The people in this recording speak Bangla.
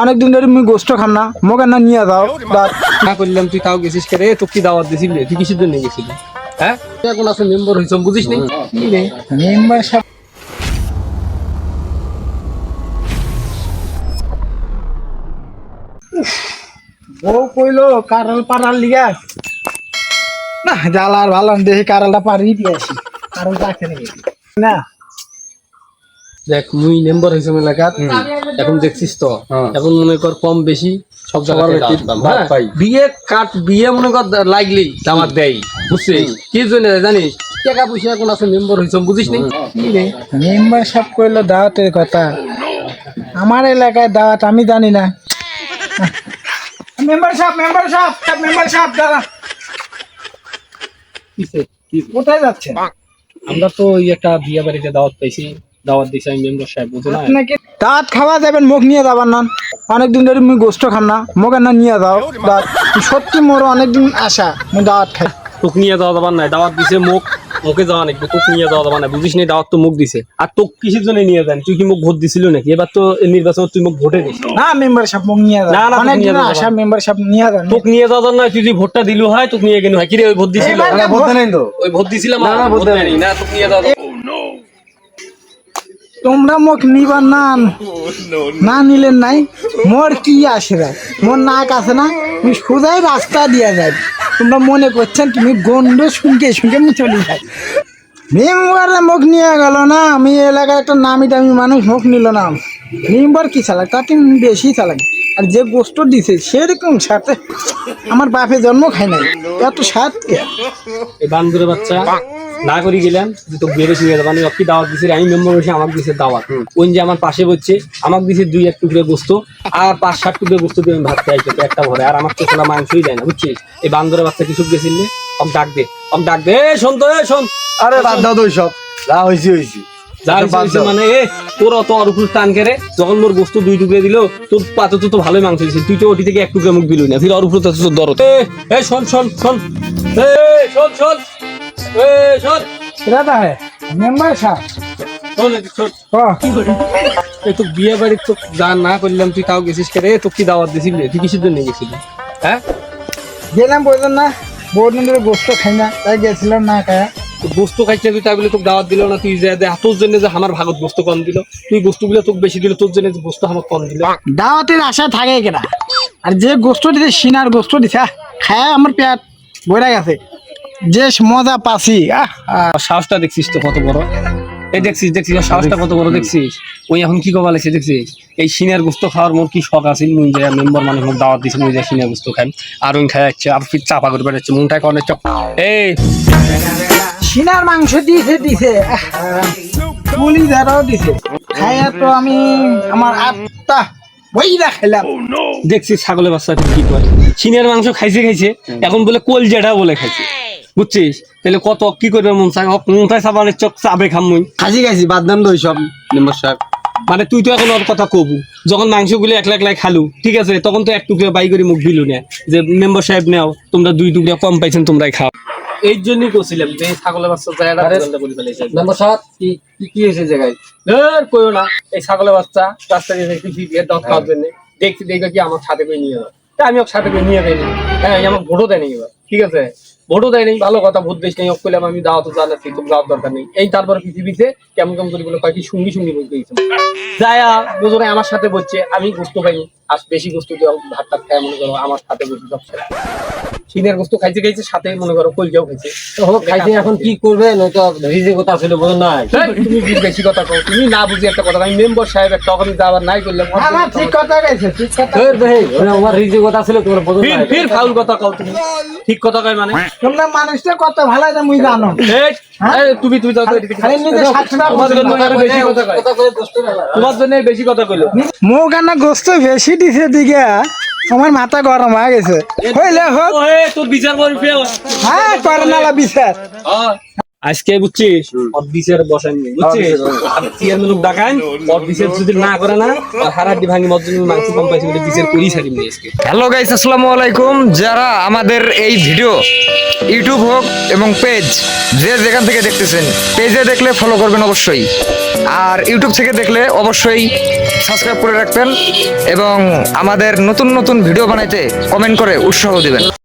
অনেকদিন ধরে মুই গোস্ত খাম না, মোক না নিয়ে যাও। না করলাম তুই তাও গেছিস কে রে? তোকে কি দাওয়াত দিছিলি? তুই কিসের জন্য গেছিলি? হ্যাঁ এখন আছে মেম্বার হইছ বুঝিস নি কি রে? মেম্বার সাহেব বউ কইলো কারাল পারাল লিগা না জ্বালার ভালো দেখি কারালটা পারি দিয়ে আসি। কারণ রাখে না দেখ মুই মেম্বার হইছ এলাকার, এখন দেখছিস তো এখন মনে কর কম বেশি সব জায়গায় বিয়ে মনে কর লাগলি দামাত দেয় বুঝছিস কি জন্য জানিস? টাকা পয়সা এখন আছে মেম্বার হইছ বুঝিস নি কি রে? মেম্বার সাহেব কইলো দাওয়াতের কথা, আমার এলাকায় দাওয়াত আমি জানি না। মেম্বার সাহেব দাঁড়া, কোথায় যাচ্ছেন? আমরা তো ওই একটা বিয়ে বাড়িতে দাওয়াত পাইছি, দাওয়াত দিছি আমি মেম্বার সাহেব বুঝো না। আপনাকে দাঁত খাওয়া যাবেন, মুখ নিয়ে যাবার না। অনেকদিন ধরে মুই গোস্ত খাম না, মোক না নিয়ে যাও দাঁত। সত্যি মোর অনেকদিন আশা মুই দাওয়াত খাই। তোকে নিয়ে যাওয়া যাবার নাই, দাওয়াত দিছে মুখে যাওয়া নাকি তোকে নিয়ে যাওয়া যাবার নাই বুঝিস নি? দাওয়াত তো মুখ দিছে, আর তোকে কিসের জন্য নিয়ে যান? তুই কি মুখ ভোট দিছিল নাকি? এবার তো নির্বাচন তুই মুখ ভোটে দিস না। মেম্বার সাহেব মুখ নিয়ে যাও, অনেকদিন আশা মেম্বার সাহেব নিয়ে যান। তোকে নিয়ে যাওয়া নয়, তুই যদি ভোটটা দিলু হয় তোকে নিয়ে গেল হয় কি রে? ওই ভোট দিছিল ওই ভোট দিছিলাম না তোকে নিয়ে যাওয়া। তোমরা মুখ নিবার না নিলেন নাই, মোর কি আসে? মোর নাক আছে না, তুমি সোজাই রাস্তা দিয়ে যাই। তোমরা মনে করছেন তুমি গন্ড শুনকে আমি চলে যাই। মেম্বারে মুখ নিয়ে গেল না, আমি এলাকার একটা নামি দামি মানুষ মুখ নিল না। মেম্বার কি চালাক, তাকে বেশি চালাক। আর যে গোষ্ঠ দিছে সেরকম সাথে আমার বাপে জন্ম খায় নাই, এত সাত এই বান্দরের বাচ্চা না করি গেলাম যে তো বেড়ে শুয়ে যাবো। আমি কি দাওয়াত দিছি? আমি মেম্বার বসে আমাকে দিছে দাওয়াত। ওই যে আমার পাশে বসছে আমাকে দিছে 2-1 টুকরে গোস্ত আর 5-7 টুকরে গোস্ত দিয়ে আমি ভাত খাই একটা ভরে, আর আমার তো কোনো মাংসই দেয় না বুঝছিস? এই বান্দরের বাচ্চা কিছু গেছিলে ডাক দে শোন তো শোন। আরে বাদ দাও তো সব, যা হইছে মানে তোর অত আর উপর টান কেড়ে যখন মোর গোস্ত 2 টুকরে দিল, তোর পাতে তো ভালোই মাংস দিয়েছিস, তুই তো ওটি থেকে 1 টুকরে মুখ দিল না, ফির ওর উপর তো তোর দরদ। শোন মেম্বার সাহেব তো বিয়ে বাড়ি তো যা না করলাম তুই তাও গেছিস কে রে? তোকে কি দাওয়াত দিছিলি? তুই কিসের জন্য গেছিলি? হ্যাঁ গেলাম বললেন না, বহুদিন ধরে গোস্ত খাই না, তাই গেছিলাম না খায়া। গোস্ত খাইছে তুই, তাই বলে তোকে দাওয়াত দিল না? তুই যে তোর জন্য যে আমার ভাগত গোস্ত কম দিল, তুই গোস্ত গুলো তোকে বেশি দিল, তোর জন্য গোস্ত আমার কম দিল। দাওয়াতের আশা থাকে কেনা, আর যে গোস্ত দিছে সিনার গোস্ত দিছে খায়া আমার পেট ভরে গেছে, যে মজা পাচ্ছি। সাহসটা দেখছিস তো কত বড়? এই দেখছিস সাহসটা কত বড় দেখছিস? ওই এখন কি কবা লাগছে দেখছিস? এই সিনার গোস্ত খাওয়ার মোর কি শখ আছে, মুই যে মেম্বার মানে মোক দাওয়াত দিছে, মুই যে সিনার গোস্ত খাই আর ওই খাই যাচ্ছে আর ফির চাপা করে বেড়াচ্ছে মনটাকে অনেক চপ। এই সিনার মাংস দিছে পুলি ধারাও দিছে, খাইয়া তো আমি আমার আত্মা বইরা খেলাম। দেখছিস ছাগলের বাচ্চা কি করে? সিনার মাংস খাইছে এখন বলে কলজাটা বলে খাইছে বুঝছিস? তাহলে কত কি করবে মন চাই মনটাই চাবানের চক চাবে খাম মুই খাইছি বাদ দাম তো সব মেম্বার সাহেব। মানে তুই তো এখন ওর কথা কবু যখন মাংসগুলো একলাই খালু ঠিক আছে, তখন তো 1 টুকরা বাই করে মুখ দিলু না যে মেম্বার সাহেব নেও তোমরা 2 টুকরা কম পাইছেন তোমরাই খাও। এই জন্যই করছিলাম যে ছাগলের বাচ্চা জায়গাটা বলে ফেলেছে। মেম্বার সাহেব কি হয়েছে জায়গায়? কইও না, এই ছাগলের বাচ্চা রাস্তা দিয়ে দাঁত খাওয়ার জন্য দেখবে কি আমার সাথে করে নিয়ে যাও, তাই আমি ওর সাথে করে নিয়ে যাইনি। হ্যাঁ আমার ভোটও দেয়নি এবার ঠিক আছে, ভোটও দেয়নি ভালো কথা, ভোট দিস নেই করলাম আমি দাওয়াত জানাচ্ছি তোকে যাওয়ার দরকার নেই। এই তারপরে পৃথিবীতে কেমন করে বলে কয়েকটি সঙ্গী বলতে গেছে যায়া দুজনে আমার সাথে বসছে, আমি গোস্ত খাইনি আর বেশি গোস্ত দিয়ে ভাত টাত খাই মনে করো আমার সাথে বসে সব সিনের গোস্ত খাইছে সাথে মনে করো কলজাও খাইছে। খাইছে এখন কি করবে? নয়তো রিজে কথা ছিল বোঝো না। তুমি বেশি কথা কও, তুমি না বুঝি একটা কথা। আমি মেম্বার সাহেব একটা আমি যাবার নাই করলাম ঠিক কথা গেছে, ঠিক কথা। আমার রিজে কথা ছিল তোমার বোঝো না। ফির ফাউল কথা কও তুমি, ঠিক কথা কয় মানে তোমরা মানুষটা কত ভালো এটা মুই জানো। তুমি যাও তো এদিকে। খালি নিজে সাতটা তোমার জন্য আরো বেশি কথা কয়, তোমার জন্য বেশি কথা কইলো। মুখ আর না গোস্ত বেশি দিছে দিকে আমার মাথা গরম হয়ে গেছে। হইলে হোক তোর বিচার করবি। হ্যাঁ করে নালা বিচার। আজকে বুঝছিস ওর বিচার বসাননি বুঝছিস, আর চেয়ারম্যান লোক ডাকান ওর বিচার যদি না করে না আর হারাড্ডি ভাঙি মধ্যে মাংস কম পাইছে বলে বিচার করি ছাড়ি নিয়ে আজকে। হ্যালো গাইস, আসসালামু আলাইকুম। যারা আমাদের এই ভিডিও ইউটিউব হোক এবং পেজ যে যেখান থেকে দেখতেছেন, পেজে দেখলে ফলো করবেন অবশ্যই, আর ইউটিউব থেকে দেখলে অবশ্যই সাবস্ক্রাইব করে রাখবেন এবং আমাদের নতুন নতুন ভিডিও বানাইতে কমেন্ট করে উৎসাহ দিবেন।